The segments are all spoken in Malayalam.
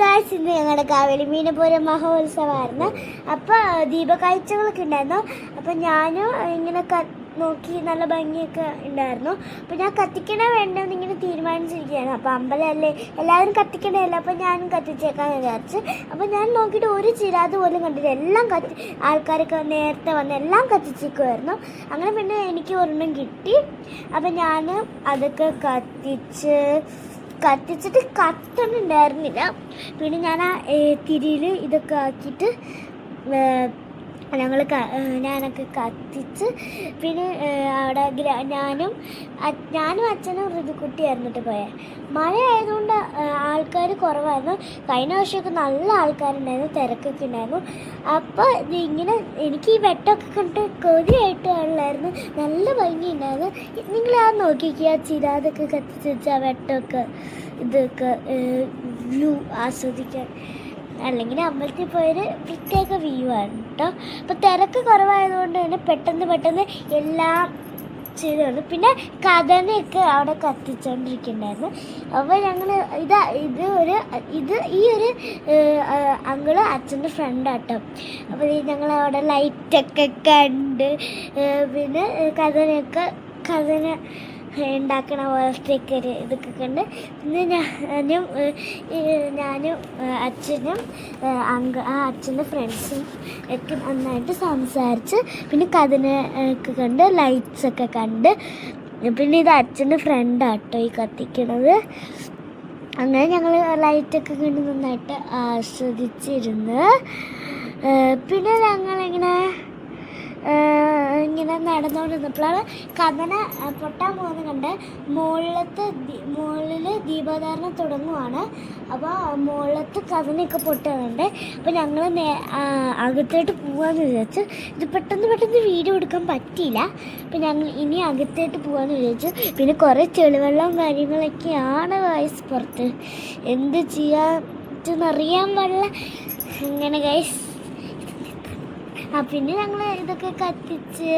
ഗായ്സ്, ഇന്ന് ഞങ്ങളുടെ കാവേരി മീനപുരം മഹോത്സവമായിരുന്നു. അപ്പോൾ ദീപകാഴ്ചകളൊക്കെ ഉണ്ടായിരുന്നു. അപ്പോൾ ഞാനും ഇങ്ങനെ നോക്കി നല്ല ഭംഗിയൊക്കെ ഉണ്ടായിരുന്നു. അപ്പോൾ ഞാൻ കത്തിക്കണ വേണ്ടെന്ന് ഇങ്ങനെ തീരുമാനിച്ചിരിക്കുകയാണ്. അപ്പോൾ അമ്പലമല്ലേ, എല്ലാവരും കത്തിക്കണമല്ലോ, അപ്പോൾ ഞാനും കത്തിച്ചേക്കാന്ന് വിചാരിച്ച്. അപ്പോൾ ഞാൻ നോക്കിയിട്ട് ഒരു ചിരാത് പോലും കണ്ടില്ല. എല്ലാം ആൾക്കാരൊക്കെ നേരത്തെ വന്ന് എല്ലാം കത്തിച്ചേക്കുമായിരുന്നു. അങ്ങനെ പിന്നെ എനിക്ക് ഒരെണ്ണം കിട്ടി. അപ്പോൾ ഞാൻ അതൊക്കെ കത്തിച്ചിട്ട് കത്തണുണ്ടായിരുന്നില്ല. പിന്നെ ഞാൻ ആ തിരിയിൽ ഇതൊക്കെ ആക്കിയിട്ട് ഞാനൊക്കെ കത്തിച്ച് പിന്നെ അവിടെ ഞാനും അച്ഛനും ഋതുക്കുട്ടിയായിരുന്നു കേട്ടോ പോയത്. മഴ ആയതുകൊണ്ട് ആൾക്കാർ കുറവായിരുന്നു. കഴിഞ്ഞ വർഷമൊക്കെ നല്ല ആൾക്കാരുണ്ടായിരുന്നു, തിരക്കൊക്കെ ഉണ്ടായിരുന്നു. അപ്പോൾ ഇങ്ങനെ എനിക്ക് ഈ വെട്ടമൊക്കെ കണ്ടിട്ട് കൊതിയായിട്ടുള്ളായിരുന്നു. നല്ല ഭംഗിയുണ്ടായിരുന്നു. നിങ്ങൾ ആ നോക്കിക്കുക, ചിരാതൊക്കെ കത്തിച്ച് വെച്ച് ആ വെട്ടമൊക്കെ ഇതൊക്കെ വ്യൂ ആസ്വദിക്കാൻ. അല്ലെങ്കിൽ അമ്പലത്തിൽ പോയൊരു പ്രത്യേക വ്യൂ ആണ് കേട്ടോ. അപ്പോൾ തിരക്ക് കുറവായതുകൊണ്ട് തന്നെ പെട്ടെന്ന് എല്ലാം ചെയ്തു തന്നു. പിന്നെ കഥനയൊക്കെ അവിടെ കത്തിച്ചുകൊണ്ടിരിക്കുന്നുണ്ടായിരുന്നു. അപ്പോൾ ഞങ്ങൾ ഈ ഒരു അങ്കിള് അച്ഛൻ്റെ ഫ്രണ്ടാട്ടോ. അപ്പോൾ ഞങ്ങൾ അവിടെ ലൈറ്റൊക്കെ കണ്ട് പിന്നെ കഥന ഉണ്ടാക്കണ പോലത്തേക്ക് ഒരു ഇതൊക്കെ കണ്ട് പിന്നെ ഞാനും അച്ഛനും ആ അച്ഛൻ്റെ ഫ്രണ്ട്സും ഒക്കെ നന്നായിട്ട് സംസാരിച്ച് പിന്നെ കഥനൊക്കെ കണ്ട് ലൈറ്റ്സൊക്കെ കണ്ട് പിന്നെ ഇത് അച്ഛൻ്റെ ഫ്രണ്ടാട്ടോ ഈ കത്തിക്കണത്. അങ്ങനെ ഞങ്ങൾ ലൈറ്റൊക്കെ കണ്ട് നന്നായിട്ട് ആസ്വദിച്ചിരുന്ന് പിന്നെ ഞങ്ങളിങ്ങനെ നടന്നുകൊണ്ടിരുന്നപ്പോഴാണ് കഥന പൊട്ടാൻ പോകുന്നത് കണ്ട് മുകളിൽ ദീപധാരണം തുടങ്ങുവാണ്. അപ്പോൾ മുകളിലത്ത് കഥനയൊക്കെ പൊട്ടുന്നുണ്ട്. അപ്പോൾ ഞങ്ങൾ അകത്തോട്ട് പോകാമെന്ന് വിചാരിച്ചു. ഇത് പെട്ടെന്ന് വീഡിയോ എടുക്കാൻ പറ്റിയില്ല. അപ്പോൾ ഞങ്ങൾ ഇനി അകത്തോട്ട് പോകാമെന്ന് വിചാരിച്ചു. പിന്നെ കുറേ ചെളിവെള്ളവും കാര്യങ്ങളൊക്കെയാണ് ഗൈസ് പുറത്ത്. എന്ത് ചെയ്യാന്നറിയാൻ പാടില്ല. അങ്ങനെ ഗൈസ് പിന്നെ ഞങ്ങൾ ഇതൊക്കെ കത്തിച്ച്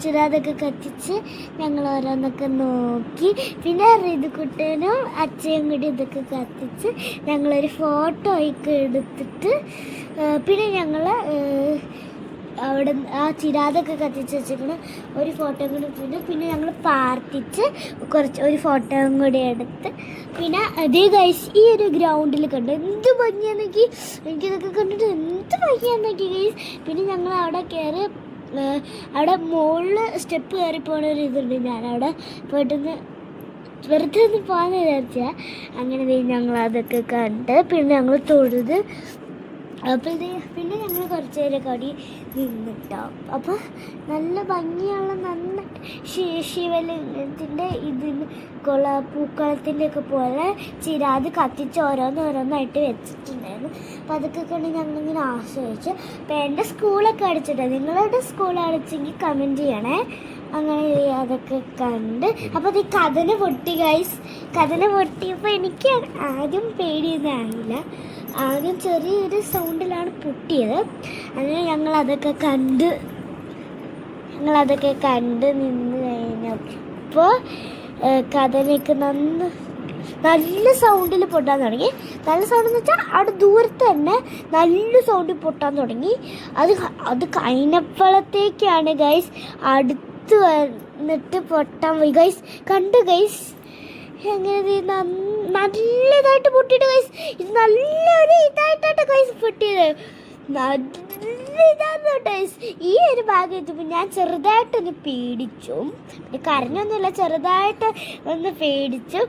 ചിരാതൊക്കെ കത്തിച്ച് ഞങ്ങൾ ഓരോന്നൊക്കെ നോക്കി. പിന്നെ ഋതുക്കുട്ടനും അച്ഛനും കൂടി ഇതൊക്കെ കത്തിച്ച് ഞങ്ങളൊരു ഫോട്ടോ ഒക്കെ എടുത്തിട്ട് പിന്നെ ഞങ്ങൾ അവിടെ ആ ചിരാതൊക്കെ കത്തിച്ച് വെച്ചിരിക്കണം ഒരു ഫോട്ടോ കൂടി എടുത്തിട്ട് പിന്നെ ഞങ്ങൾ പ്രാർത്ഥിച്ച് ഒരു ഫോട്ടോയും കൂടി എടുത്ത് പിന്നെ അതേ ഗൈസ് ഈ ഒരു ഗ്രൗണ്ടിൽ കണ്ടു എന്ത് ഭംഗിയാന്നൊക്കെ. എനിക്കിതൊക്കെ കണ്ടിട്ട് എന്ത് ഭംഗിയാന്നൊക്കെ ഗൈസ്. പിന്നെ ഞങ്ങൾ അവിടെ കയറി അവിടെ മുകളിൽ സ്റ്റെപ്പ് കയറി പോകുന്ന ഒരു ഇതുണ്ട്. ഞാനവിടെ പോയിട്ടൊന്ന് വെറുതെ ഒന്ന് പോകാമെന്ന് വിചാരിച്ചാൽ അങ്ങനെ ഞങ്ങൾ അതൊക്കെ കണ്ട് പിന്നെ ഞങ്ങൾ തൊഴുത്. അപ്പോൾ പിന്നെ ഞങ്ങൾ കുറച്ച് നേരമൊക്കെ അവിടെ നിന്നിട്ടോ. അപ്പോൾ നല്ല ഭംഗിയുള്ള നന്നായിട്ട് ശിവലിംഗത്തിൻ്റെ ഇതിന് പൂക്കളത്തിൻ്റെ ഒക്കെ പോലെ ചിരാത് കത്തിച്ച് ഓരോന്നായിട്ട് വെച്ചിട്ടുണ്ടായിരുന്നു. അപ്പോൾ അതൊക്കെ കണ്ട് ഞങ്ങളിങ്ങനെ ആസ്വദിച്ചു. അപ്പോൾ എൻ്റെ സ്കൂളൊക്കെ അടിച്ചിട്ടുണ്ട്. നിങ്ങളുടെ സ്കൂൾ അടിച്ചെങ്കിൽ കമൻറ്റ് ചെയ്യണേ. അങ്ങനെ അതൊക്കെ കണ്ട് അപ്പോൾ അത് കഥന പൊട്ടി ഗൈസ്. കഥന പൊട്ടിയപ്പോൾ എനിക്ക് ആദ്യം പേടിയൊന്നും ആയില്ല. ആദ്യം ചെറിയൊരു സൗണ്ടിലാണ് പൊട്ടിയത്. അങ്ങനെ ഞങ്ങളതൊക്കെ കണ്ട് നിന്ന് കഴിഞ്ഞപ്പോൾ കഥനയൊക്കെ നല്ല സൗണ്ടിൽ പൊട്ടാൻ തുടങ്ങി. നല്ല സൗണ്ട് എന്ന് വെച്ചാൽ അവിടെ ദൂരത്ത് തന്നെ നല്ല സൗണ്ടിൽ പൊട്ടാൻ തുടങ്ങി. അത് കഴിഞ്ഞപ്പോഴത്തേക്കാണ് ഗൈസ് അടുത്ത് വന്നിട്ട് പൊട്ടാൻ പോയി ഗൈസ്. കണ്ടു ഗൈസ് എങ്ങനെ നല്ല ഇതായിട്ട് പൊട്ടിയിട്ട് ഗൈസ്. ഇത് നല്ലൊരു ഇതായിട്ടാണ് ഗൈസ് പൊട്ടിയത്. നല്ല ഇതായിരുന്നു ഗൈസ്. ഈ ഒരു ഭാഗം എത്തുമ്പോൾ ഞാൻ ചെറുതായിട്ടൊന്ന് പേടിച്ചു. പിന്നെ കരഞ്ഞൊന്നുമില്ല, ചെറുതായിട്ട് ഒന്ന് പേടിച്ചു.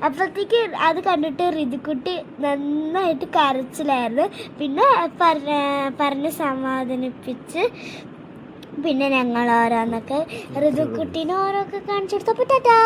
അപ്പോഴത്തേക്ക് അത് കണ്ടിട്ട് ഋതുക്കുട്ടി നന്നായിട്ട് കരച്ചിലായിരുന്നു. പിന്നെ പറഞ്ഞ് സമാധാനിപ്പിച്ച് പിന്നെ ഞങ്ങൾ ഓരോന്നൊക്കെ ഋതുക്കുട്ടീനെ ഓരോക്കെ കാണിച്ചു കൊടുത്തപ്പോൾ ടാറ്റാ.